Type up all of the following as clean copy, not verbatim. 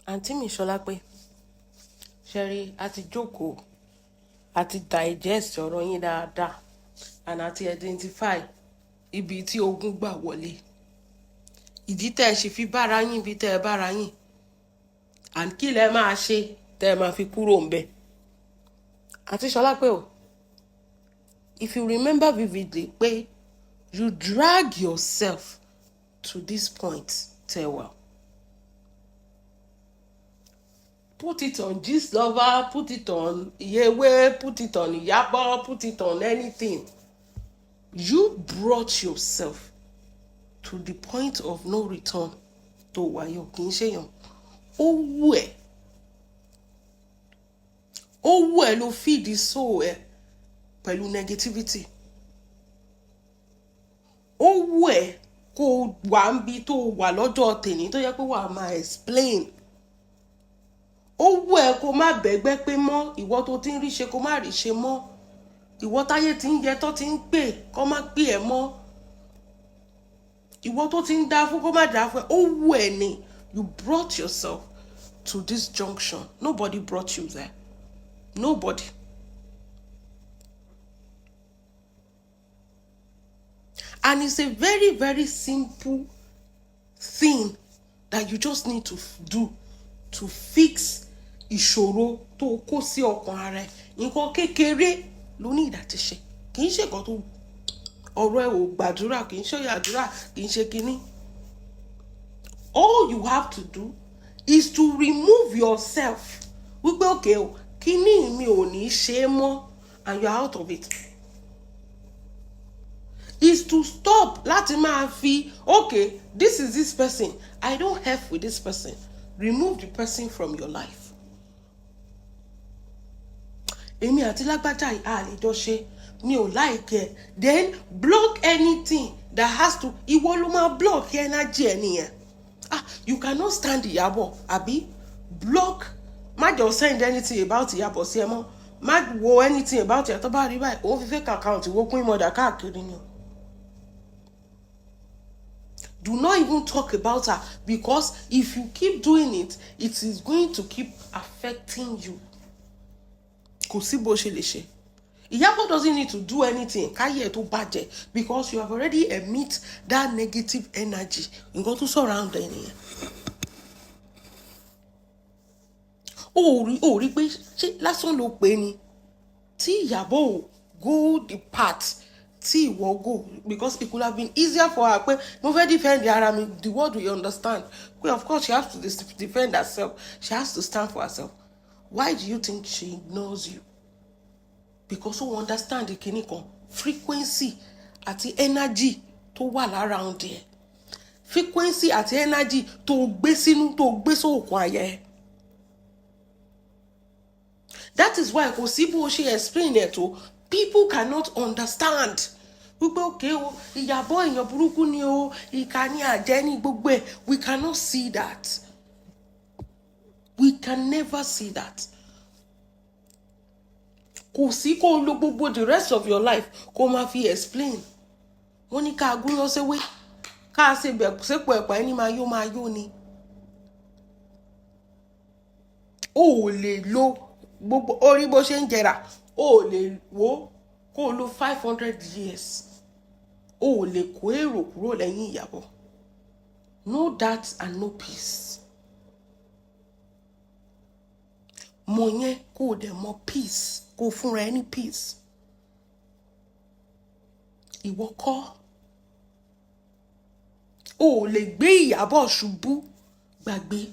Àǹtí mi Solape, Sherry, àti jókòó, àti digest ọ̀rọ̀ yín dáadáa, and àti identify ibi tí ogun gbà wọlé. Ìdí tẹ́ ẹ ṣe fi bára yín bí tẹ́ ẹ bára yín. And kí lẹ máa ṣe tẹ́ ẹ máa fi kúrò ńbẹ̀. Àǹtí Solape o, if you remember vividly pé you drag yourself to this point, tẹ́ ẹ wà. Put it on Gist Lover, put it on Yewe, put it on Iyabo, put it on anything. You brought yourself to the point of no return. Tó wáyé kì í ṣèyàn. Ó wù ẹ́ ló feed the soul ẹ pẹ̀lú negativity. Ó wù ẹ́ kó wà ń bí tó wà lọ́jọ́ tèmi tó yẹ pé wà máa explain. Ó wù ẹ́ kó má bẹ̀gbẹ́ pé mọ́ ìwọ tó ti ń rí ṣe kó má rí ṣe mọ́. Ìwọ táyé ti ń yẹ tó ti ń pè kó má pè ẹ́ mọ́. Ìwọ tó ti ń dá fún kó má dá fún ẹ. Ó wù ẹ́ ni. You brought yourself to this junction. Nobody brought you there. Nobody. And it's a very, very simple thing that you just need to do to fix ìṣòro tó kó sí ọkàn ara ẹ. Nǹkan kékeré ló ní ìdàtí ṣe. Kì í ṣe nǹkan tó ọ̀rọ̀ ẹ ò gbàdúrà, kì í ṣe àdúrà, kì í ṣe kinní. All you have to do is to remove yourself. Wípé okay o, kinní mi ò ní ṣe é mọ́, and you are out of it. Is to stop láti máa fi okay, this is this person, I don't have with this person. Remove the person from your life. Èmi àti lágbájá àlejò ṣe, mi ò like ẹ. Then block anything that has to. Ìwọ ló máa block energy ẹ nìyẹn. You cannot stand Iyabo, àbí? Block. Má jọ send anything about Iyabo sí ẹ mọ́. Má wo anything about ẹ tó bá rí báyìí. Ó fi fake account wo kún ìmọ̀dà káàkiri ni. Do not even talk about her, because if you keep doing it, it is going to keep affecting you. Kò sí bó ṣe lè ṣe. Iyabo doesn't need to do anything káyé tó bàjẹ́, because you have already emit that negative energy. Nǹkan tó surround ẹ nìyẹn. Ó rí pé ṣé lásán ló pè ní tí Iyabo go the path tí ìwọ go, because it could have been easier for her pé mo fẹ́ defend ara mi, the world will understand. Pé of course she has to defend herself, she has to stand for herself. Why do you think she ignores you? Because ó understand the kinní kan, frequency àti energy tó wà around ẹ. Frequency àti energy tó gbé sínú, tó gbé sókun àyà ẹ. That is why kò sí bó ṣe explain it to people cannot understand. Wípé okay o, Iyabo èèyàn burúkú ni o, ìkà ni àjẹ́ ní gbogbo ẹ̀. We cannot see that. We can never see that. Kò sí kó lo gbogbo the rest of your life kó máa fi explain. Wọ́n ní ká gúnyán séwé, ká ṣe sépò ẹ̀pà ẹni máa yó ni. Ó lè lo gbogbo orí bó ṣe ń jẹrà, ó lè wo kó lo 500 years. Ó lè kó èrò kúrò lẹ́yìn Iyabo. No that and no peace. Mọ̀ yẹn kó dẹ̀ mọ̀ peace, kó fúnra ẹni peace. Ìwọ kọ́. Ó lè gbé Iyabo ṣubú gbàgbé.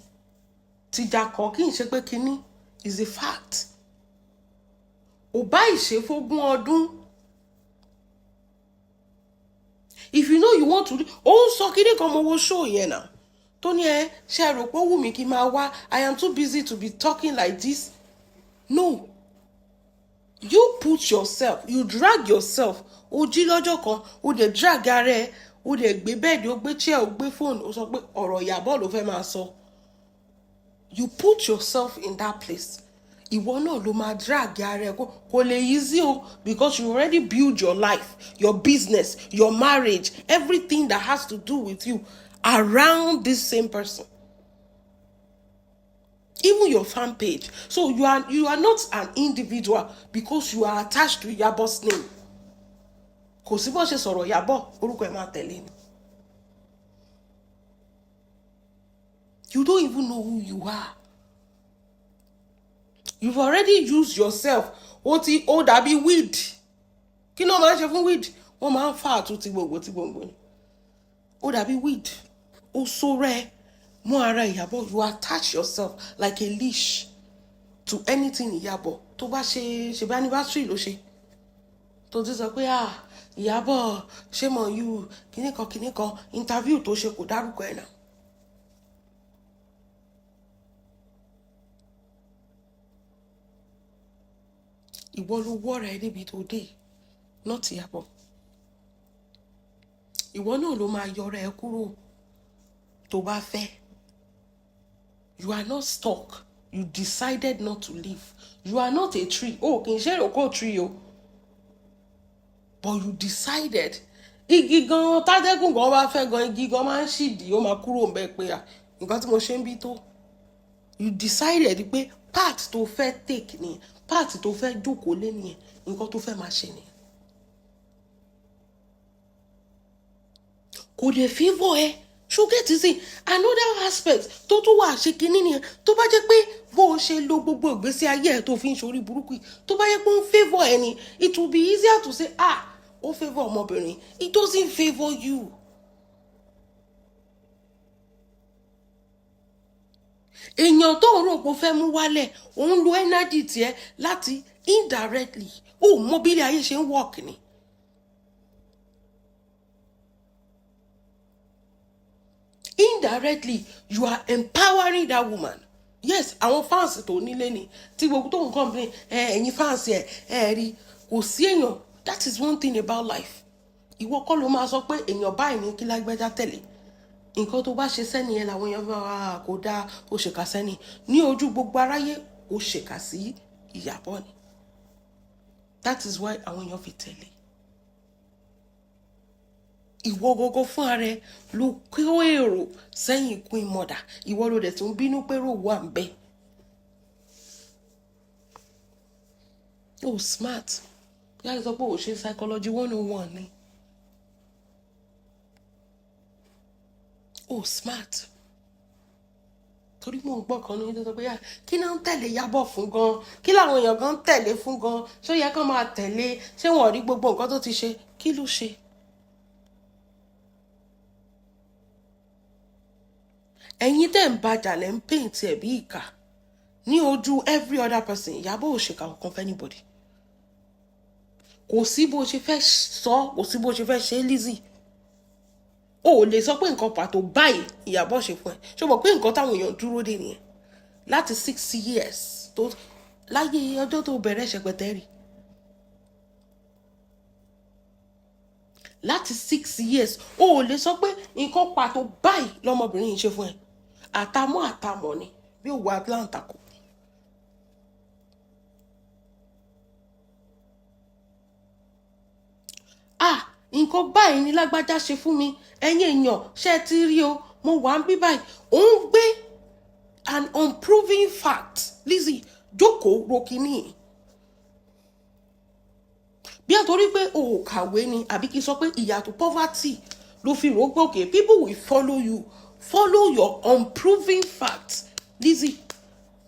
Tìjà kan kì í ṣe pé kinní is a fact. Ó bá ìṣèfógún ọdún. If you know you want to, ó sọ kíní kan mo wo show yẹn náà. Tó ní ẹ ṣe rò pé ó wù mí kí n máa wá, I am too busy to be talking like this. No. You put yourself, you drag yourself. Ó jí lọ́jọ́ kan, ó dẹ̀ drag ara ẹ, ó dẹ̀ gbé bẹ́ẹ̀dì, ó gbé chair, ó gbé phone, ó sọ pé ọ̀rọ̀ Iyabo ló fẹ́ máa sọ. You put yourself in that place. Ìwọ náà ló máa drag ara ẹ kò lè easy o, because you already build your life, your business, your marriage, everything that has to do with you around this same person. Even your fan page. So you are not an individual because you are attached to Iyabo's name. Kò sí bó ṣe sọ̀rọ̀ Iyabo, orúkọ ẹ̀ máa tẹ̀lé ni. You don't even know who you are. You've already used yourself. Ó dàbí weed. Kí ló máa ń ṣe fún weed? Wọ́n máa ń fà àtúntì gbogbo ni. Ó dàbí weed. Ó so rẹ̀ mọ́ ara Iyabo. You attach yourself like a leash to anything Iyabo. Tó bá ṣe bá anniversary ló ṣe. Tó ti sọ pé Iyabo, shame on you, kìnìkan, interview tó ṣe kò dárúkọ ẹ̀ náà. Ìwọ ló wọ́ rẹ̀ níbi tó dé, not Iyabo. Ìwọ náà ló máa yọ rẹ̀ kúrò tó bá fẹ́. You are not stuck. You decided not to leave. You are not a tree. Kì í ṣe ìrókò tree o. But you decided. Igi gan tádẹ́gùn gan bá fẹ́ gan, igi gan máa ń ṣìdí, ó máa kúrò ńbẹ̀ pé nǹkan tí mo ṣe ń bí tó. You decided pé part tó fẹ́ take ni, part tó fẹ́ jókòó lé ni, nǹkan tó fẹ́ máa ṣe ni. Kò dé favour ẹ. Ṣùgbọ́n ti sìn another aspect tó tún wà ṣe kínní nìyẹn. Tó bá jẹ́ pé bó o ṣe lo gbogbo ìgbésí ayé ẹ̀ tó fi ń ṣorí burúkú yìí, tó bá jẹ́ pé ó ń favour ẹ ni, it will be easier to say ó favour ọmọbìnrin. It doesn't favour you. Èèyàn tó ń rò pé ó fẹ́ mú wálẹ̀, òun lo energy tiẹ̀ láti indirectly mọ bí ilé ayé ṣe ń work ni. Indirectly, you are empowering that woman. Yes, àwọn fans tó nílé ni tí gbogbo tó ń complain ẹ̀yin fans ẹ̀ rí kò sí èèyàn. That is one thing about life. Ìwọ kọ́ ló máa sọ pé èèyàn báyìí ní kí lágbájá tẹ̀lé. Nǹkan tó bá ṣe sẹ́ni yẹn làwọn èèyàn bá kó dáa ó ṣèkà sẹ́ni. Ní ojú gbogbo aráyé ó ṣèkà sí Iyabo ni. That is why àwọn èèyàn fi tẹ̀lé. Ìwọ gógó fún ara ẹ ló kó èrò sẹ́yìn Queen Mother. Ìwọ ló dẹ̀ tún bínú pé rò wà ń bẹ. Smart. Yá sọ pé ó ṣe psychology 101 ni. Smart. Torí mo ń gbọ́ kan ní tó sọ pé kí náà ń tẹ̀lé Iyabo fún gan? Kí làwọn èèyàn gan ń tẹ̀lé fún gan? Ṣé ó yẹ kán máa tẹ̀lé? Ṣé wọn ò rí gbogbo nǹkan tó ti ṣe? Kí ló ṣe? Ẹ̀yin tẹ́ ń bàjà lẹ́ ń paint ẹ̀ bí ìkà ní ojú every other person. Iyabo ò ṣe kankan fún anybody. Kò sí bó ṣe fẹ́ sọ, kò sí bó ṣe fẹ́ ṣe Lizzy. O lè sọ pé nǹkan pàtó báyìí Iyabo ṣe fún ẹ. Ṣé o mọ̀ pé nǹkan táwọn èèyàn dúró dè nìyẹn láti 6 years tó láyé ọjọ́ tó bẹ̀rẹ̀ ṣẹpẹtẹ rí. Láti 6 years o lè sọ pé nǹkan pàtó báyìí lọmọbìnrin yìí ṣe fún ẹ. Àtàmọ́ ni bí òwò Atlanta kò. Nǹkan báyìí ni lágbájá ṣe fún mi. Ẹ̀yin èèyàn ṣe ti rí o, mo wà ń bí báyìí. Ó ń gbé an unproven fact. Lizzy, jókòó ro kíní. Bí àtòrí pé o ò kàwé ni àbí kí sọ pé ìyàtọ̀ poverty ló fi rò gbòkè. People will follow you. Follow your unproven facts. Lizzy,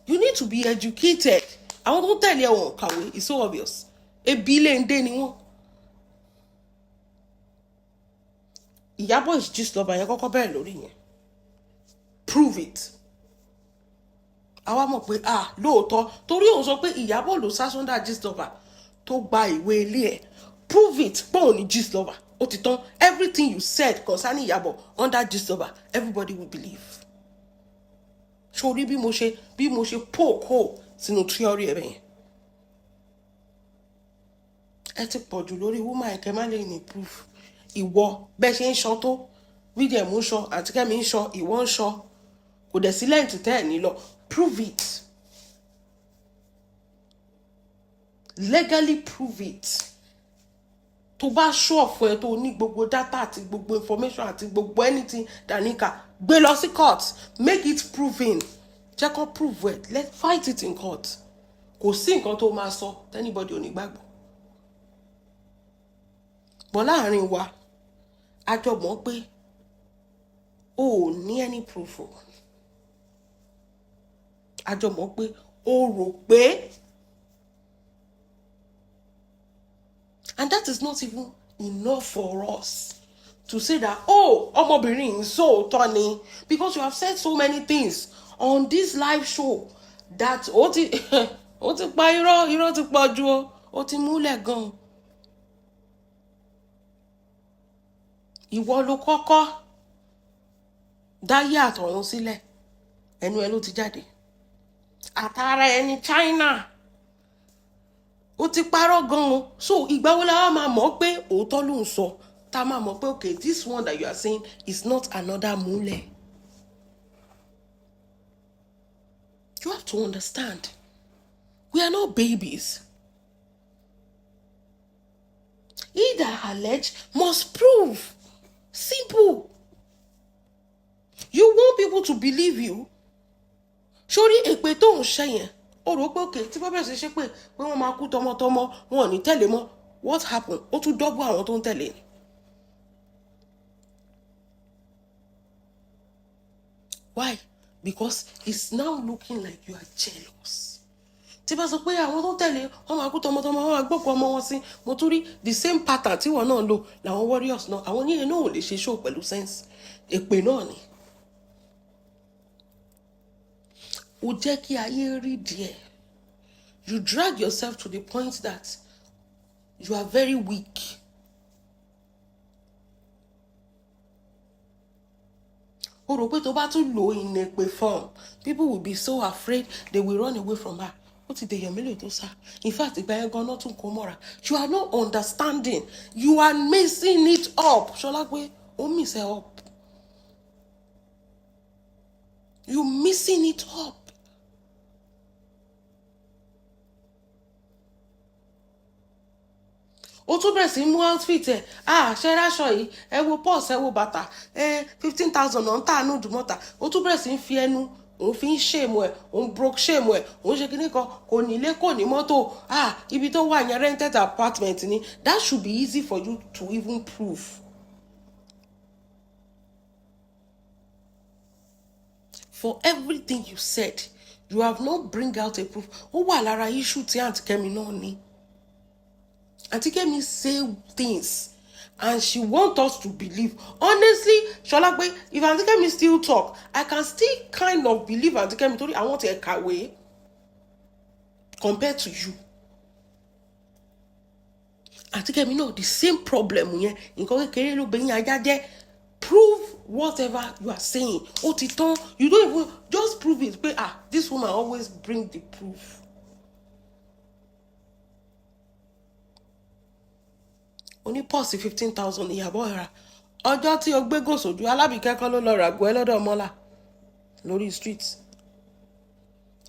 you need to be educated. Àwọn tó tẹ̀lé wọn kàwé, it's so obvious. Ebi lè ń dé ni wọ́n. Iyabo is just lover yẹn kọ́kọ́ bẹ̀rẹ̀ lórí yẹn. Prove it. Àwa mọ̀ pé lóòótọ́ torí òun sọ pé Iyabo ló sá sọ́ndà gist lover tó gba ìwé ilé ẹ̀. Prove it pé òun ni gist lover. Ó ti tán. Everything you said concerning Iyabo under gist lover, everybody will believe. Sori bí mo ṣe poke hole sínú theory ẹ̀ bẹ́yẹn. Ẹ ti pọ̀jù lórí woman ẹ̀kẹ́ má lè ní proof. Ìwọ bẹ́ẹ̀ ṣe ń ṣan tó William ń ṣan àti Kẹ́mi ń ṣan ìwọ ń ṣan kò dẹ̀ sí lẹ́ǹtì tẹ́ ẹ̀ ní lọ. Prove it. Legally prove it. Tó bá show fún ẹ tó ní gbogbo data àti gbogbo information àti gbogbo anything danika gbé lọ sí court, make it proven. jẹ́ kó prove it, let's fight it in court. Kò sí nǹkan tó máa sọ anybody ò ní gbàgbọ́. But láàrin wa a jọ mọ̀ pé o ò ní any proof o. A jọ mọ̀ pé o rò pé, and that is not even enough for us to say that, oh, ọmọbìnrin is so funny, because you have said so many things on this live show that ó ti pa irọ́ ti pọ̀ jù o, ó ti múlẹ̀ gan. Ìwọ ló kọ́kọ́ dáyé àtọ̀run sílẹ̀, ẹnu ẹ ló ti jáde. Àtàrà ẹni China ó ti parọ́ gan o. So ìgbà wo la wá máa mọ̀ pé òótọ́ ló ń sọ, tá máa mọ̀ pé okay, this one that you are saying is not another múlẹ̀. You have to understand, we are not babies. He that allege must prove. Simple. You want people to believe you. Sórí èpè tó ń ṣe yẹn, ó rò pé okay, tí bá bẹ̀rẹ̀ sí ṣe pé wọ́n máa kú tọmọtọmọ, wọn ò ní tẹ̀lé mọ́. What happened? Ó tún dọ́gbọ́ àwọn tó ń tẹ̀lé ni. Why? Because it's now looking like you are jealous. Tí bá sọ pé àwọn tó ń tẹ̀lé wọn máa kú tọmọtọmọ, wọn máa gbọ́kọ̀ ọmọ wọn sí, mo tún rí the same pattern tí wọn náà lò làwọn warriors náà. Àwọn oníyẹn náà ò lè ṣe show pẹ̀lú sense. Èpè náà ni. Ó jẹ́ kí ayé rí díẹ̀. You drag yourself to the point that you are very weak. Ó rò pé tó bá tún lò in èpè form, people will be so afraid they will run away from her. Ó ti dèyàn mélòó tó sá. In fact, ìgbà yẹn gan-an tún kó mọ́ra. You are not understanding. You are messing it up. Ṣọlá pé ó miss it up. You missing it up. Ó tún bẹ̀rẹ̀ sí mú outfit ẹ̀. Ṣe ráṣọ yìí, ẹ wo pọ́ọ̀sì, ẹ wo bàtà, 15,000 náà ń tà ní Ìdúmọ̀tà. Ó tún bẹ̀rẹ̀ sí fi ẹnu, òun fi ń shame ẹ̀, òun broke shame ẹ̀, òun ṣe kíní kan, kò ní ilé, kò ní mọ́tò. Ibi tó wà yẹn rented apartment ni. That should be easy for you to even prove. For everything you said, you have not bring out a proof. Ó wà lára issue tí Aunty Kemi náà ní. Aunty Kemi say things and she want us to believe. Honestly, Shola, if Aunty Kemi still talk, I can still kind of believe Aunty Kemi torí I want to kàwé compared to you. Aunty Kemi náà the same problem yẹn. Nǹkan kékeré ló bẹ̀yìn ajá jẹ́. Prove whatever you are saying. Ó ti tán. You don't even just prove it. This woman always bring the proof. Only pọ́ọ̀sì 15,000 ìyàbọ̀ ẹ̀rà. Ọjọ́ tí o gbé gòsòjú alábìkẹ́kọ̀ọ́ ló lọ ràgọ́ ẹ lọ́dọ̀ mọ́là lórí street.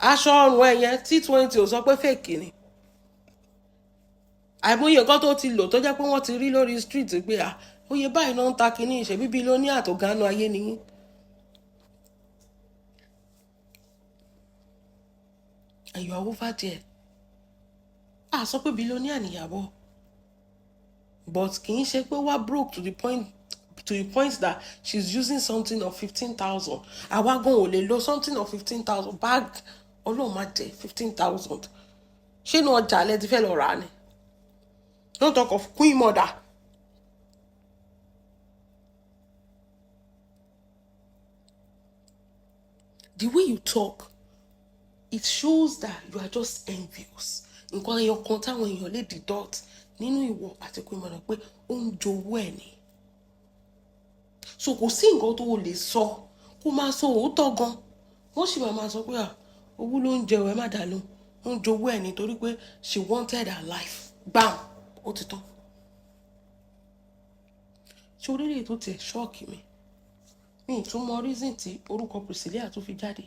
Aṣọ ọrùn ẹ̀yẹn T20 ò sọ pé fake ni. Àìmọye nǹkan tó ti lò tó jẹ́ pé wọ́n ti rí lórí street pé oye báyìí náà ń ta kínní ìṣe bíbí ló ní àtògánú ayé nìyí. And you are over there. Sọ pé billionaire nìyàbọ̀. But kì í ṣe pé wá broke to the point that she's using something of 15,000. Àwa gan ò lè lo something of 15,000 bag Ọlọ́run má jẹ́ 15,000. Ṣé inú ọjà lẹ ti fẹ́ lọ rà ni? Don't talk of Queen Mother. The way you talk, it shows that you are just envious. Nǹkan ẹyọ kan táwọn èèyàn lè deduct nínú ìwọ àti Queen Mother pé ó ń jowó ẹ̀ ni. So kò sí nǹkan tó lè sọ kó máa sọ òótọ́ gan. Wọ́n sì máa sọ pé owó ló ń jẹ ẹ̀ má dànù. Ó ń jowó ẹ̀ nítorí pé she wanted her life. Bam! Ó ti tán. Ṣé orílẹ̀ èdè tó tiẹ̀ ṣọ́ọ̀kì mi? Mi tún mọ reason tí orúkọ Priscilla tó fi jáde.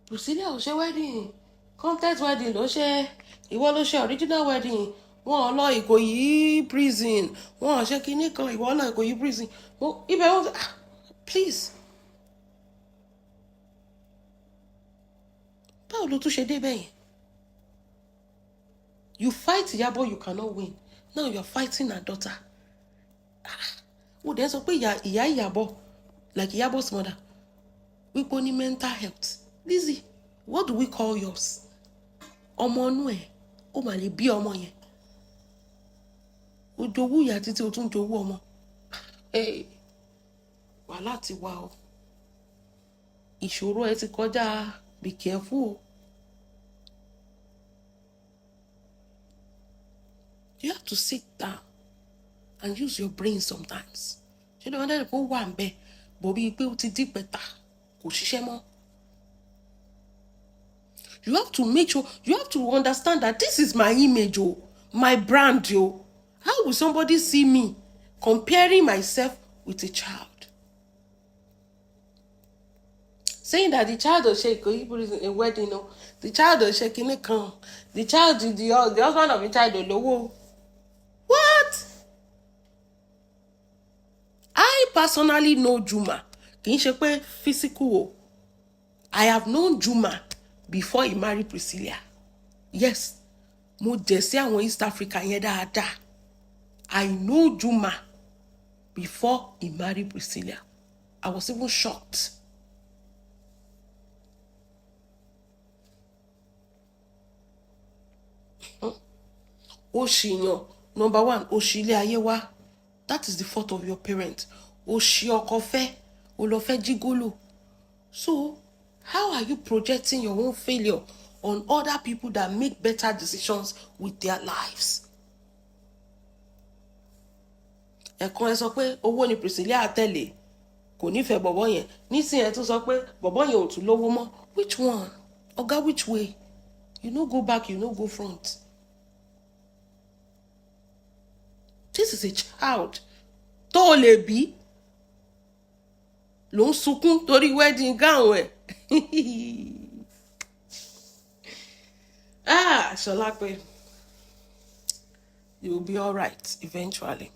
Priscilla ò ṣe wedding, content wedding ló ṣe, ìwọ ló ṣe original wedding. Wọ́n lọ Ìkòyí prison, wọ́n ṣe kinní kan, ìwọ lọ Ìkòyí prison. Ibẹ̀ wọ́n please. báwo ló tún ṣe dé bẹ́yẹn? You fight Iyabo, you cannot win. Now you're fighting her daughter. There's a way ìyá Iyabo, like Iyabo's mother. We call it mental health. Lizzie, what do we call yours? Ọmọ inú ẹ̀, ó mà lè bí ọmọ yẹn. Ó jowú ìyá títí ó tún jowú ọmọ. Wàhálà ti wà o. Ìṣòro ẹ ti kọjá, be careful. You have to sit down and use your brain sometimes. You know, then go one bit, but be able to deep better. You have to make sure, you have to understand that this is my image, my brand, How will somebody see me comparing myself with a child? Saying that the child will shake, a wedding, the child will shake in the can, the husband of the child will low. What? I personally know Juma. Kì í ṣe pé physical. I have known Juma before he married Priscilla. Yes. Mo jẹ́ sí àwọn East Africa yẹn dáadáa. I know Juma before he married Priscilla. I was even shocked. Oshiyan, number one, Oshile Ayewa. That is the fault of your parents. Oshiokofe, Olofe Jigolo. So, how are you projecting your own failure on other people that make better decisions with their lives? Ẹ̀kan ẹ sọ pé owó ni Priscilla àtẹ̀lé, kò nífẹ̀ẹ́ bọ̀bọ̀ yẹn. Nísìnyí ẹ tún sọ pé bọ̀bọ̀ yẹn ò tún lówó mọ́. Which one? Oga, which way? You no go back, you no go front. This is a child. Tó lè bí ló ń sunkún torí wedding gown ẹ̀. Solape, you will be all right eventually.